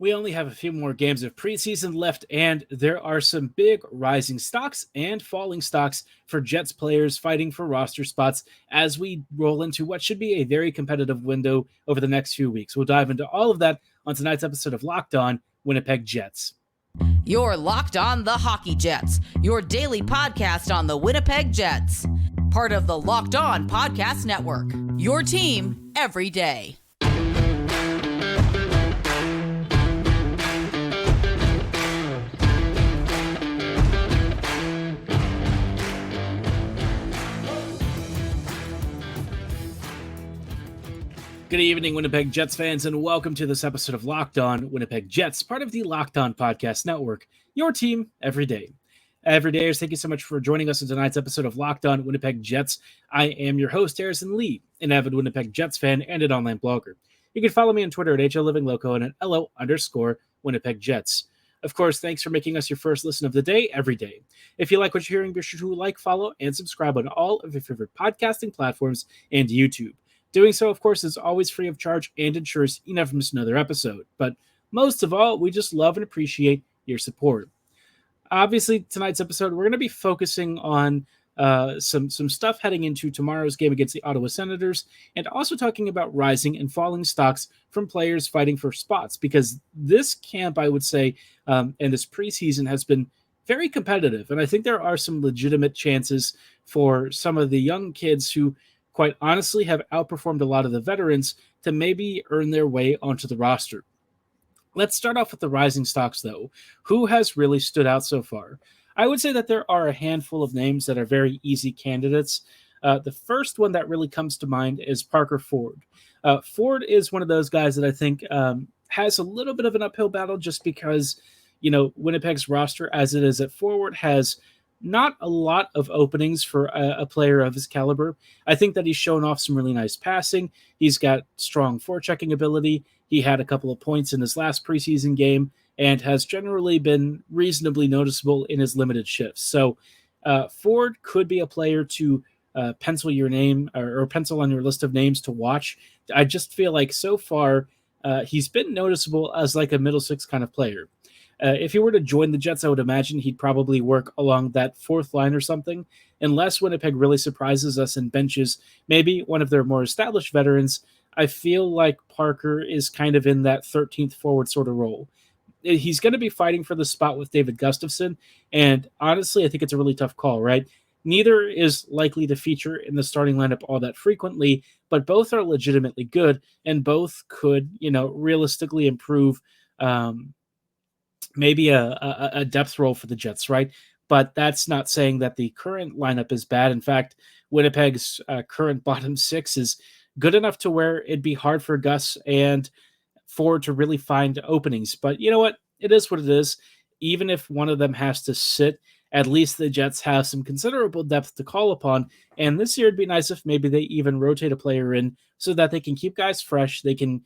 We only have a few more games of preseason left, and there are some big rising stocks and falling stocks for Jets players fighting for roster spots as we roll into what should be a very competitive window over the next few weeks. We'll dive into all of that on tonight's episode of Locked On Winnipeg Jets. You're Locked On the Hockey Jets, your daily podcast on the Winnipeg Jets. Part of the Locked On Podcast Network, your team every day. Good evening, Winnipeg Jets fans, and welcome to this episode of Locked On Winnipeg Jets, part of the Locked On Podcast Network, your team every day. Every day, thank you so much for joining us in tonight's episode of Locked On Winnipeg Jets. I am your host, Harrison Lee, an avid Winnipeg Jets fan and an online blogger. You can follow me on Twitter at HLLivingLoco and at LO_Winnipeg Jets. Of course, thanks for making us your first listen of the day every day. If you like what you're hearing, be sure to like, follow, and subscribe on all of your favorite podcasting platforms and YouTube. Doing so, of course, is always free of charge and ensures you never miss another episode. But most of all, we just love and appreciate your support. Obviously, tonight's episode, we're going to be focusing on some stuff heading into tomorrow's game against the Ottawa Senators, and also talking about rising and falling stocks from players fighting for spots, because this camp, I would say, and this preseason has been very competitive, and I think there are some legitimate chances for some of the young kids who quite honestly have outperformed a lot of the veterans to maybe earn their way onto the roster. Let's start off with the rising stocks, though. Who has really stood out so far? I would say that there are a handful of names that are very easy candidates. The first one that really comes to mind is Parker Ford. Ford is one of those guys that I think has a little bit of an uphill battle just because, Winnipeg's roster as it is at forward has not a lot of openings for a player of his caliber. I think that he's shown off some really nice passing. He's got strong forechecking ability. He had a couple of points in his last preseason game and has generally been reasonably noticeable in his limited shifts. So Ford could be a player to pencil your name or pencil on your list of names to watch. I just feel like so far he's been noticeable as like a middle six kind of player. If he were to join the Jets, I would imagine he'd probably work along that fourth line or something, unless Winnipeg really surprises us and benches maybe one of their more established veterans. I feel like Parker is kind of in that 13th forward sort of role. He's going to be fighting for the spot with David Gustafsson, and honestly, I think it's a really tough call, right? Neither is likely to feature in the starting lineup all that frequently, but both are legitimately good, and both could, realistically improve maybe a depth role for the Jets, right? But that's not saying that the current lineup is bad. In fact, Winnipeg's current bottom six is good enough to where it'd be hard for Gus and Ford to really find openings. But you know what? It is what it is. Even if one of them has to sit, at least the Jets have some considerable depth to call upon. And this year it'd be nice if maybe they even rotate a player in so that they can keep guys fresh. They can,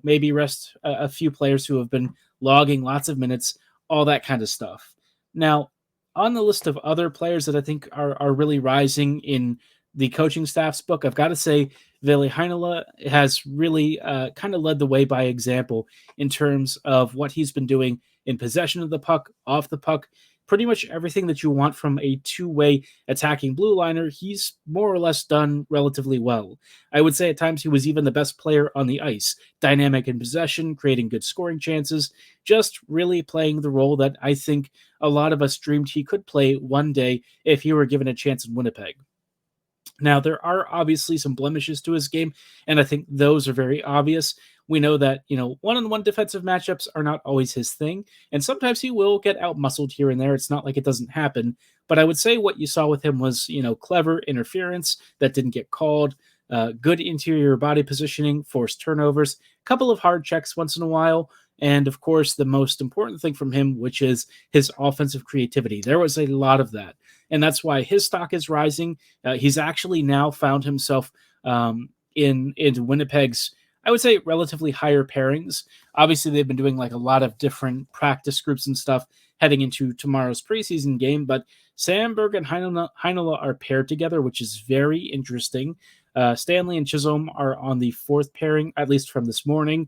maybe rest a few players who have been logging lots of minutes, all that kind of stuff. Now, on the list of other players that I think are really rising in the coaching staff's book, I've got to say Heinola has really kind of led the way by example in terms of what he's been doing in possession of the puck, off the puck. Pretty much everything that you want from a two-way attacking blue liner, he's more or less done relatively well. I would say at times he was even the best player on the ice, dynamic in possession, creating good scoring chances, just really playing the role that I think a lot of us dreamed he could play one day if he were given a chance in Winnipeg. Now, there are obviously some blemishes to his game, and I think those are very obvious. We know that, one-on-one defensive matchups are not always his thing, and sometimes he will get out-muscled here and there. It's not like it doesn't happen, but I would say what you saw with him was, clever interference that didn't get called, good interior body positioning, forced turnovers, a couple of hard checks once in a while, and of course, the most important thing from him, which is his offensive creativity. There was a lot of that, and that's why his stock is rising. He's actually now found himself in Winnipeg's, I would say, relatively higher pairings. Obviously, they've been doing like a lot of different practice groups and stuff heading into tomorrow's preseason game, but Sandberg and Heinola are paired together, which is very interesting. Stanley and Chisholm are on the fourth pairing, at least from this morning.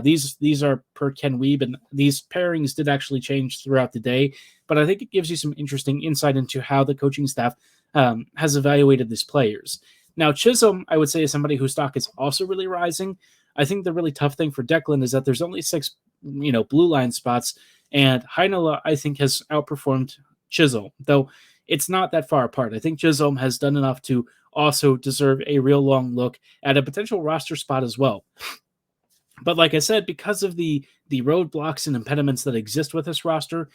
These are per Ken Wiebe, and these pairings did actually change throughout the day, but I think it gives you some interesting insight into how the coaching staff has evaluated these players. Now, Chisholm, I would say, is somebody whose stock is also really rising. I think the really tough thing for Declan is that there's only 6, blue line spots, and Heinola, I think, has outperformed Chisholm, though it's not that far apart. I think Chisholm has done enough to also deserve a real long look at a potential roster spot as well. But like I said, because of the roadblocks and impediments that exist with this roster,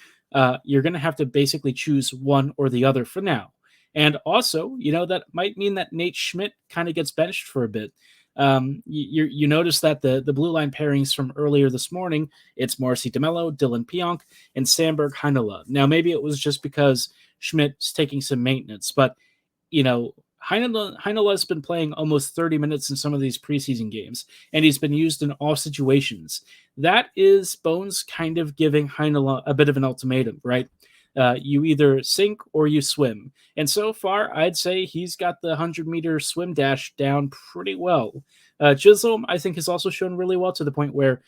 you're going to have to basically choose one or the other for now. And also, that might mean that Nate Schmidt kind of gets benched for a bit. You notice that the blue line pairings from earlier this morning, it's Morrissey DeMello, Dylan Pionk, and Sandberg Heinola. Now, maybe it was just because Schmidt's taking some maintenance, but, Heinola has been playing almost 30 minutes in some of these preseason games, and he's been used in all situations. That is Bones kind of giving Heinola a bit of an ultimatum, right? You either sink or you swim. And so far, I'd say he's got the 100-meter swim dash down pretty well. Chisholm, I think, has also shown really well to the point where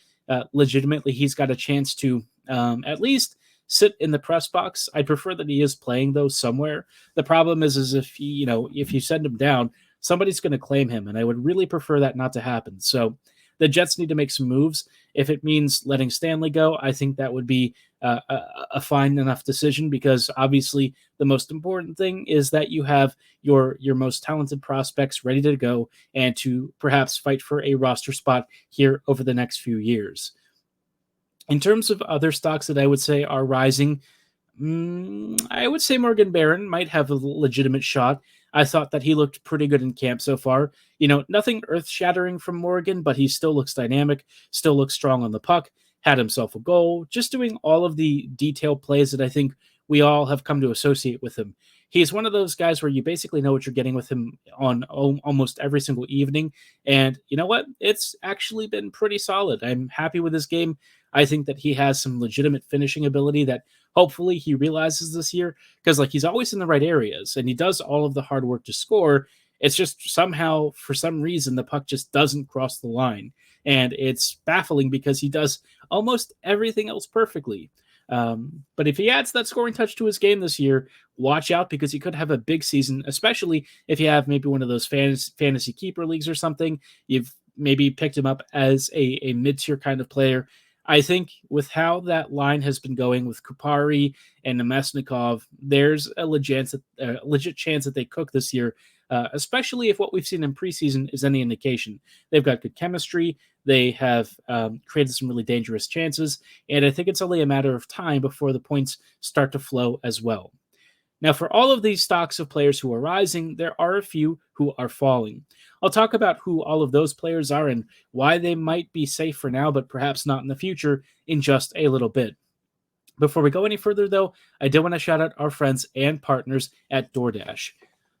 legitimately he's got a chance to at least sit in the press box. I'd prefer that he is playing, though, somewhere. The problem is if if you send him down, somebody's going to claim him, and I would really prefer that not to happen. So the Jets need to make some moves. If it means letting Stanley go, I think that would be a fine enough decision, because obviously the most important thing is that you have your most talented prospects ready to go and to perhaps fight for a roster spot here over the next few years. In terms of other stocks that I would say are rising, I would say Morgan Barron might have a legitimate shot. I thought that he looked pretty good in camp so far. Nothing earth-shattering from Morgan, but he still looks dynamic, still looks strong on the puck, had himself a goal, just doing all of the detailed plays that I think we all have come to associate with him. He's one of those guys where you basically know what you're getting with him on almost every single evening. And you know what? It's actually been pretty solid. I'm happy with his game. I think that he has some legitimate finishing ability that hopefully he realizes this year, because he's always in the right areas and he does all of the hard work to score. It's just somehow, for some reason, the puck just doesn't cross the line. And it's baffling because he does almost everything else perfectly. But if he adds that scoring touch to his game this year, watch out, because he could have a big season, especially if you have maybe one of those fantasy keeper leagues or something. You've maybe picked him up as a mid-tier kind of player. I think with how that line has been going with Kupari and Nemesnikov, there's a legit chance that they cook this year, especially if what we've seen in preseason is any indication. They've got good chemistry. They have created some really dangerous chances, and I think it's only a matter of time before the points start to flow as well. Now, for all of these stocks of players who are rising, there are a few who are falling. I'll talk about who all of those players are and why they might be safe for now, but perhaps not in the future, in just a little bit. Before we go any further, though, I do want to shout out our friends and partners at DoorDash.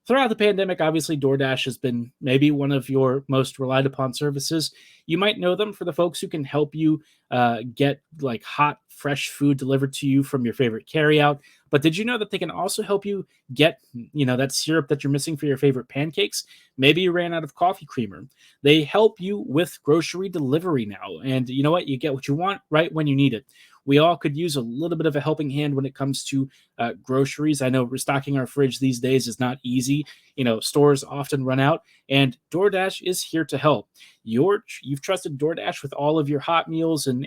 Throughout the pandemic, obviously, DoorDash has been maybe one of your most relied upon services. You might know them for the folks who can help you get hot, fresh food delivered to you from your favorite carryout. But did you know that they can also help you get, that syrup that you're missing for your favorite pancakes? Maybe you ran out of coffee creamer. They help you with grocery delivery now. And you know what? You get what you want right when you need it. We all could use a little bit of a helping hand when it comes to groceries. I know restocking our fridge these days is not easy. Stores often run out, and DoorDash is here to help. You've trusted DoorDash with all of your hot meals and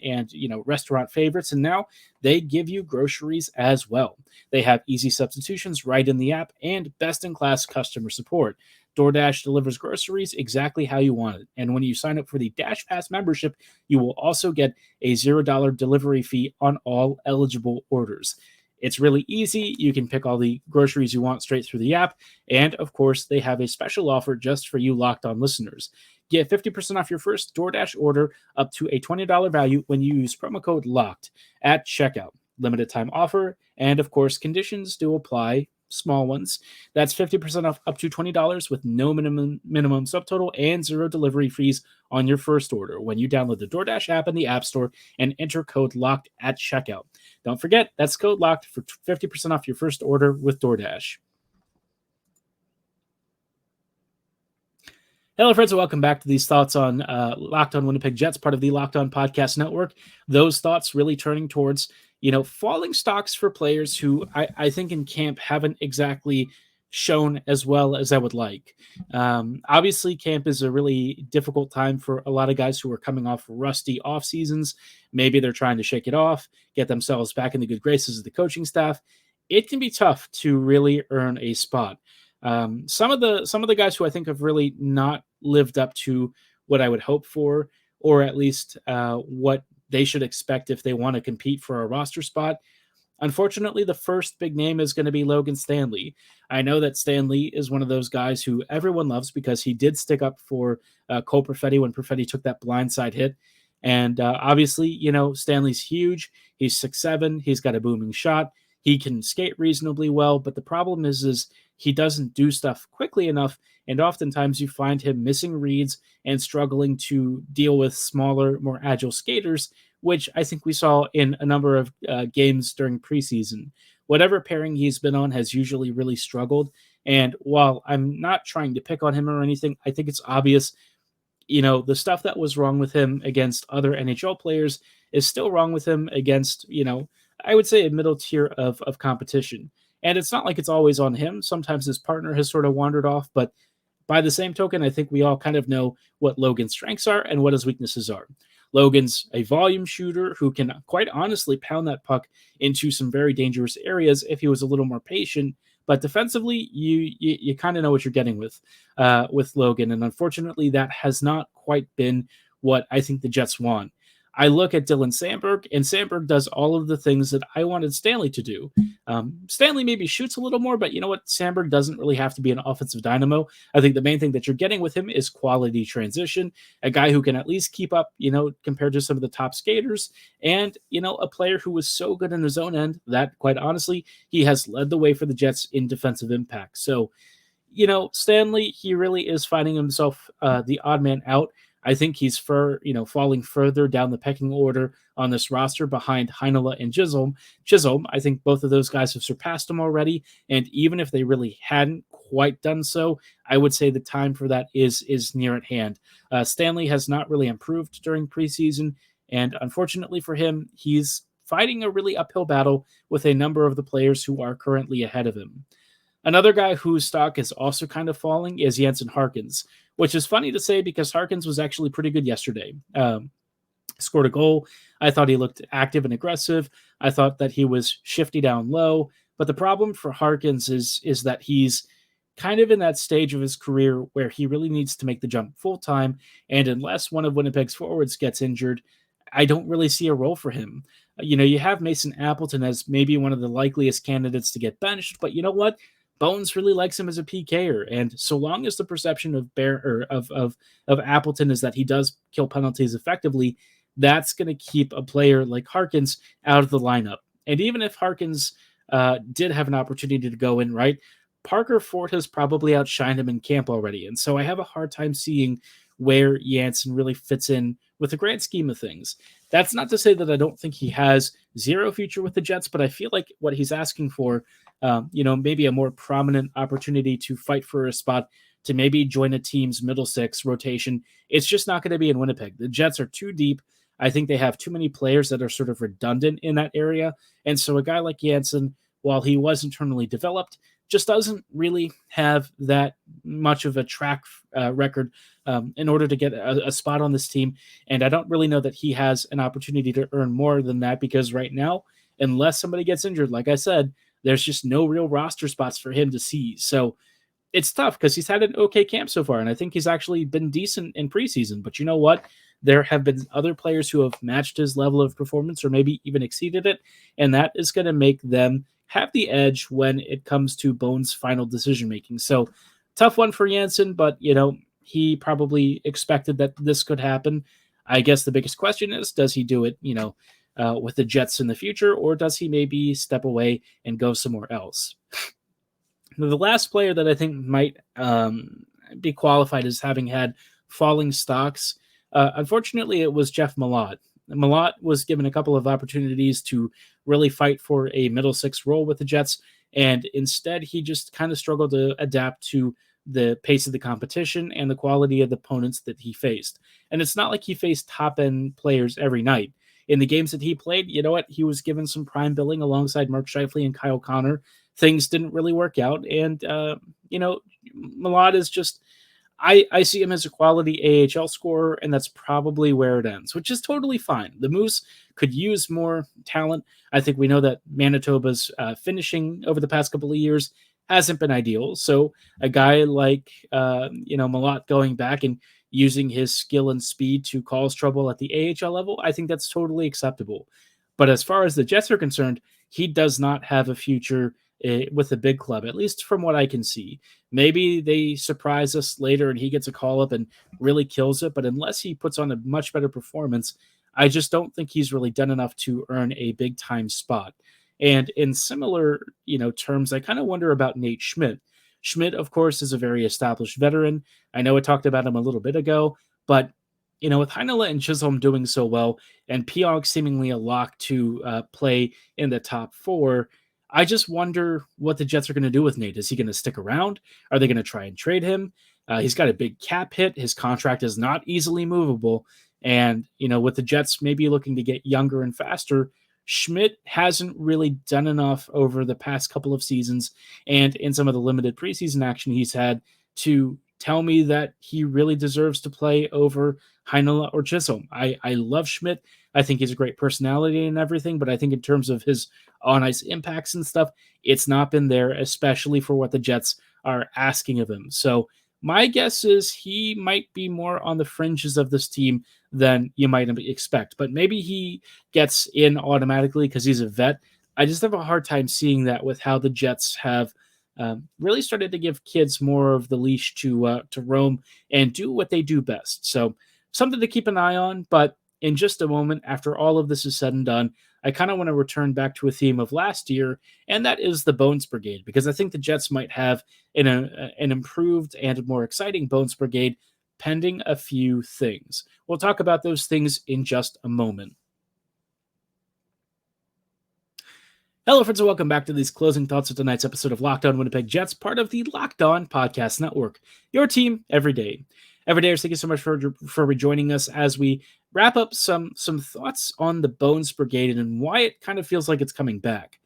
restaurant favorites, and now they give you groceries as well. They have easy substitutions right in the app and best-in-class customer support. DoorDash delivers groceries exactly how you want it. And when you sign up for the Dash Pass membership, you will also get a $0 delivery fee on all eligible orders. It's really easy. You can pick all the groceries you want straight through the app. And of course, they have a special offer just for you Locked On listeners. Get 50% off your first DoorDash order up to a $20 value when you use promo code LOCKED at checkout. Limited time offer. And of course, conditions do apply. Small ones. That's 50% off up to $20 with no minimum subtotal and zero delivery fees on your first order when you download the DoorDash app in the App Store and enter code LOCKED at checkout. Don't forget, that's code LOCKED for 50% off your first order with DoorDash. Hello, friends, and welcome back to these thoughts on Locked On Winnipeg Jets, part of the Locked On Podcast Network. Those thoughts really turning towards, falling stocks for players who I think in camp haven't exactly shown as well as I would like. Obviously, camp is a really difficult time for a lot of guys who are coming off rusty off seasons. Maybe they're trying to shake it off, get themselves back in the good graces of the coaching staff. It can be tough to really earn a spot. Some of the guys who I think have really not lived up to what I would hope for, or at least what they should expect if they want to compete for a roster spot. Unfortunately, the first big name is going to be Logan Stanley. I know that Stanley is one of those guys who everyone loves because he did stick up for Cole Perfetti when Perfetti took that blindside hit. And obviously, Stanley's huge. He's 6'7". He's got a booming shot. He can skate reasonably well, but the problem is he doesn't do stuff quickly enough, and oftentimes you find him missing reads and struggling to deal with smaller, more agile skaters, which I think we saw in a number of games during preseason. Whatever pairing he's been on has usually really struggled, and while I'm not trying to pick on him or anything, I think it's obvious, the stuff that was wrong with him against other NHL players is still wrong with him against, I would say a middle tier of competition. And it's not like it's always on him. Sometimes his partner has sort of wandered off, but by the same token, I think we all kind of know what Logan's strengths are and what his weaknesses are. Logan's a volume shooter who can quite honestly pound that puck into some very dangerous areas if he was a little more patient. But defensively, you kind of know what you're getting with Logan. And unfortunately, that has not quite been what I think the Jets want. I look at Dylan Sandberg, and Sandberg does all of the things that I wanted Stanley to do. Stanley maybe shoots a little more, but you know what? Sandberg doesn't really have to be an offensive dynamo. I think the main thing that you're getting with him is quality transition, a guy who can at least keep up, compared to some of the top skaters, and, a player who was so good in his own end that, quite honestly, he has led the way for the Jets in defensive impact. So, Stanley, he really is finding himself the odd man out. I think he's falling further down the pecking order on this roster behind Heinola and Chisholm. I think both of those guys have surpassed him already, and even if they really hadn't quite done so, I would say the time for that is near at hand. Stanley has not really improved during preseason, and unfortunately for him, he's fighting a really uphill battle with a number of the players who are currently ahead of him. Another guy whose stock is also kind of falling is Jansen Harkins, which is funny to say because Harkins was actually pretty good yesterday. Scored a goal. I thought he looked active and aggressive. I thought that he was shifty down low. But the problem for Harkins is that he's kind of in that stage of his career where he really needs to make the jump full time. And unless one of Winnipeg's forwards gets injured, I don't really see a role for him. You have Mason Appleton as maybe one of the likeliest candidates to get benched, but you know what? Bones really likes him as a PKer, and so long as the perception of Appleton is that he does kill penalties effectively, that's going to keep a player like Harkins out of the lineup. And even if Harkins did have an opportunity to go in, right, Parker Ford has probably outshined him in camp already, and so I have a hard time seeing where Jansen really fits in with the grand scheme of things. That's not to say that I don't think he has zero future with the Jets, but I feel like what he's asking for, maybe a more prominent opportunity to fight for a spot, to maybe join a team's middle six rotation, it's just not going to be in Winnipeg. The Jets are too deep. I think they have too many players that are sort of redundant in that area. And so a guy like Jansen, while he was internally developed, just doesn't really have that much of a track record in order to get a spot on this team. And I don't really know that he has an opportunity to earn more than that, because right now, unless somebody gets injured, like I said, there's just no real roster spots for him to see. So it's tough because he's had an okay camp so far, and I think he's actually been decent in preseason. But you know what? There have been other players who have matched his level of performance or maybe even exceeded it, and that is going to make them have the edge when it comes to Bones' final decision-making. So tough one for Jansen, but, he probably expected that this could happen. I guess the biggest question is, does he do it, with the Jets in the future, or does he maybe step away and go somewhere else? Now, the last player that I think might be qualified as having had falling stocks, unfortunately, it was Jeff Malat. Malat was given a couple of opportunities to really fight for a middle six role with the Jets, and instead he just kind of struggled to adapt to the pace of the competition and the quality of the opponents that he faced. And it's not like he faced top-end players every night. In the games that he played, you know what? He was given some prime billing alongside Mark Scheifele and Kyle Connor. Things didn't really work out. And, Malat is just, I see him as a quality AHL scorer, and that's probably where it ends, which is totally fine. The Moose could use more talent. I think we know that Manitoba's finishing over the past couple of years hasn't been ideal. So a guy like, Malat going back and using his skill and speed to cause trouble at the AHL level, I think that's totally acceptable. But as far as the Jets are concerned, he does not have a future with a big club, at least from what I can see. Maybe they surprise us later and he gets a call up and really kills it. But unless he puts on a much better performance, I just don't think he's really done enough to earn a big time spot. And in similar, terms, I kind of wonder about Nate Schmidt. Schmidt, of course, is a very established veteran. I know I talked about him a little bit ago, but with Heinola and Chisholm doing so well and pierre-luc seemingly a lock to play in the top 4, I just wonder what the Jets are going to do with Nate. Is he going to stick around? Are they going to try and trade him? He's got a big cap hit. His contract is not easily movable. And, with the Jets maybe looking to get younger and faster, Schmidt hasn't really done enough over the past couple of seasons and in some of the limited preseason action he's had to tell me that he really deserves to play over Heinola or Chisholm. I love Schmidt. I think he's a great personality and everything, but I think in terms of his on-ice impacts and stuff, it's not been there, especially for what the Jets are asking of him. So my guess is he might be more on the fringes of this team than you might expect, but maybe he gets in automatically because he's a vet. I just have a hard time seeing that with how the Jets have really started to give kids more of the leash to roam and do what they do best. So something to keep an eye on, but in just a moment, after all of this is said and done, I kind of want to return back to a theme of last year, and that is the Bones Brigade, because I think the Jets might have an improved and more exciting Bones Brigade pending a few things. We'll talk about those things in just a moment. Hello, friends, and welcome back to these closing thoughts of tonight's episode of Locked On Winnipeg Jets, part of the Locked On Podcast Network. Your team every day. Everydayers, thank you so much for rejoining us as we wrap up some thoughts on the Bones Brigade and why it kind of feels like it's coming back.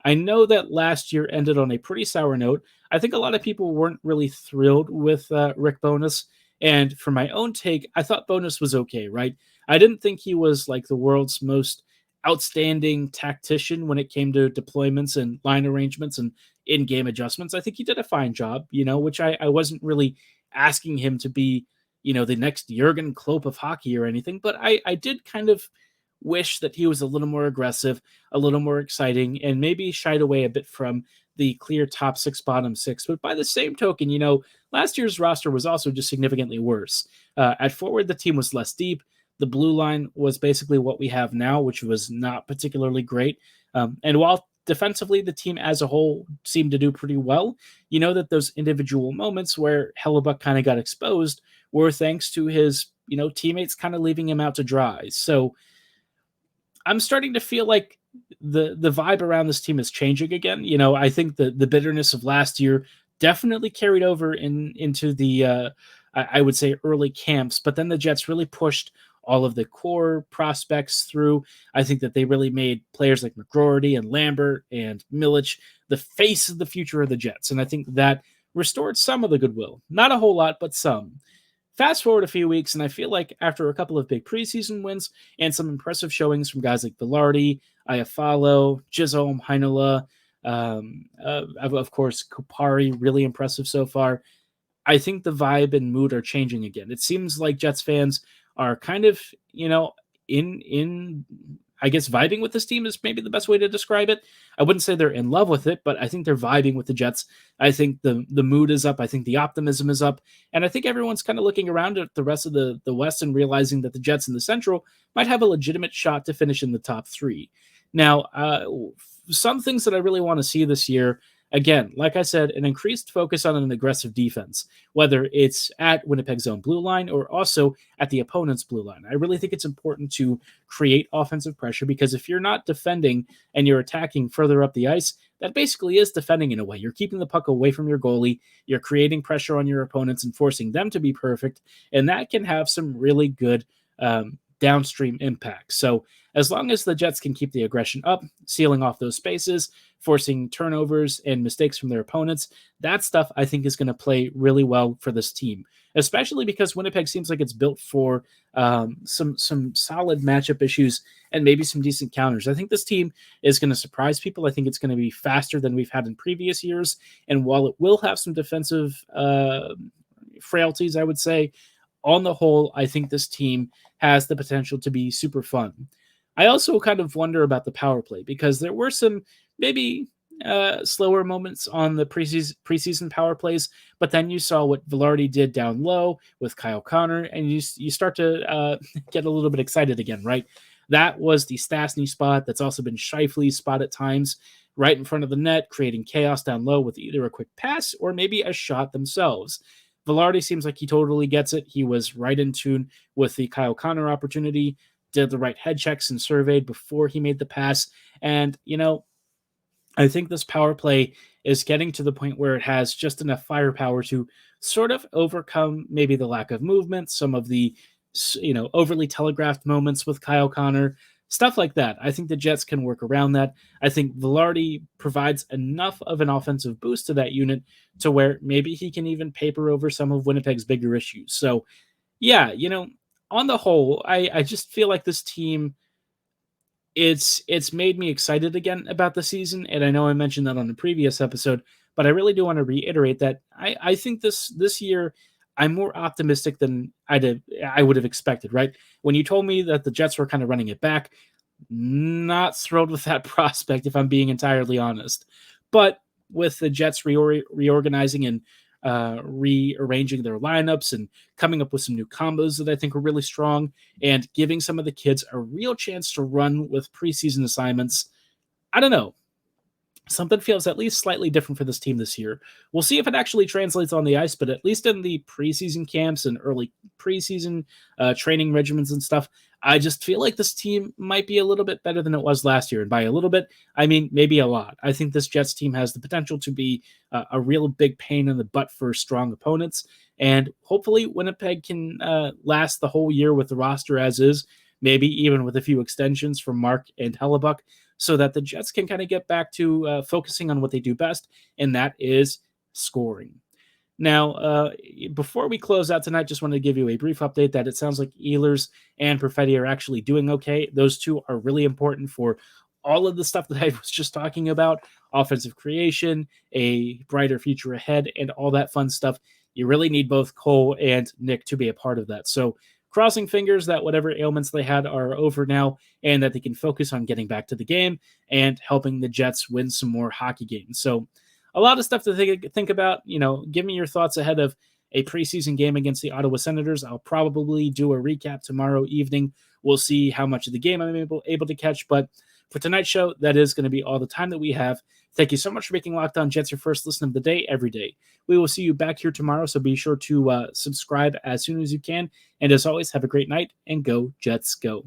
I know that last year ended on a pretty sour note. I think a lot of people weren't really thrilled with Rick Bowness, and for my own take, I thought Bowness was okay, right? I didn't think he was like the world's most outstanding tactician when it came to deployments and line arrangements and in-game adjustments. I think he did a fine job, which I wasn't really asking him to be, the next Jurgen Klopp of hockey or anything, but I did kind of wish that he was a little more aggressive, a little more exciting, and maybe shied away a bit from the clear top 6, bottom 6. But by the same token, last year's roster was also just significantly worse. At forward, the team was less deep. The blue line was basically what we have now, which was not particularly great. And while defensively, the team as a whole seemed to do pretty well, that those individual moments where Hellebuyck kind of got exposed were thanks to his, teammates kind of leaving him out to dry. So I'm starting to feel like the vibe around this team is changing again. I think the bitterness of last year definitely carried over into the, I would say, early camps, but then the Jets really pushed all of the core prospects through. I think that they really made players like McGroarty and Lambert and Milic the face of the future of the Jets. And I think that restored some of the goodwill. Not a whole lot, but some. Fast forward a few weeks, and I feel like after a couple of big preseason wins and some impressive showings from guys like Velarde, Iafallo, Chisholm, Heinola, of course, Kupari, really impressive so far. I think the vibe and mood are changing again. It seems like Jets fans are kind of, in I guess vibing with this team is maybe the best way to describe it. I wouldn't say they're in love with it, but I think they're vibing with the Jets. I think the mood is up. I think the optimism is up. And I think everyone's kind of looking around at the rest of the West and realizing that the Jets in the Central might have a legitimate shot to finish in the top 3. Now, some things that I really want to see this year, Again, like I said, an increased focus on an aggressive defense, whether it's at Winnipeg's own blue line or also at the opponent's blue line. I really think it's important to create offensive pressure, because if you're not defending and you're attacking further up the ice, that basically is defending in a way. You're keeping the puck away from your goalie, you're creating pressure on your opponents and forcing them to be perfect, and that can have some really good downstream impact. So as long as the Jets can keep the aggression up, sealing off those spaces, forcing turnovers and mistakes from their opponents, that stuff I think is going to play really well for this team, especially because Winnipeg seems like it's built for some solid matchup issues and maybe some decent counters. I think this team is going to surprise people. I think it's going to be faster than we've had in previous years. And while it will have some defensive frailties, I would say, on the whole, I think this team has the potential to be super fun. I also kind of wonder about the power play, because there were some maybe slower moments on the preseason power plays, but then you saw what Vilardi did down low with Kyle Connor, and you start to get a little bit excited again, right? That was the Stastny spot. That's also been Scheifele's spot at times, right in front of the net, creating chaos down low with either a quick pass or maybe a shot themselves. Vilardi seems like he totally gets it. He was right in tune with the Kyle Connor opportunity, did the right head checks and surveyed before he made the pass. And, I think this power play is getting to the point where it has just enough firepower to sort of overcome maybe the lack of movement, some of the, overly telegraphed moments with Kyle Connor, stuff like that. I think the Jets can work around that. I think Vilardi provides enough of an offensive boost to that unit to where maybe he can even paper over some of Winnipeg's bigger issues. So, yeah, on the whole, I just feel like this team, it's made me excited again about the season. And I know I mentioned that on the previous episode, but I really do want to reiterate that I think this year I'm more optimistic than I would have expected, right? When you told me that the Jets were kind of running it back, not thrilled with that prospect, if I'm being entirely honest. But with the Jets reorganizing and rearranging their lineups and coming up with some new combos that I think are really strong and giving some of the kids a real chance to run with preseason assignments, I don't know. Something feels at least slightly different for this team this year. We'll see if it actually translates on the ice, but at least in the preseason camps and early preseason training regimens and stuff, I just feel like this team might be a little bit better than it was last year. And by a little bit, I mean maybe a lot. I think this Jets team has the potential to be a real big pain in the butt for strong opponents. And hopefully Winnipeg can last the whole year with the roster as is, maybe even with a few extensions from Mark and Hellebuck, so that the Jets can kind of get back to focusing on what they do best, and that is scoring. Now, before we close out tonight, just wanted to give you a brief update that it sounds like Ehlers and Perfetti are actually doing okay. Those two are really important for all of the stuff that I was just talking about, offensive creation, a brighter future ahead, and all that fun stuff. You really need both Cole and Nick to be a part of that. So crossing fingers that whatever ailments they had are over now and that they can focus on getting back to the game and helping the Jets win some more hockey games. So a lot of stuff to think about. Give me your thoughts ahead of a preseason game against the Ottawa Senators. I'll probably do a recap tomorrow evening. We'll see how much of the game I'm able to catch. But for tonight's show, that is going to be all the time that we have. Thank you so much for making Locked On Jets your first listen of the day every day. We will see you back here tomorrow, so be sure to subscribe as soon as you can. And as always, have a great night and go Jets go.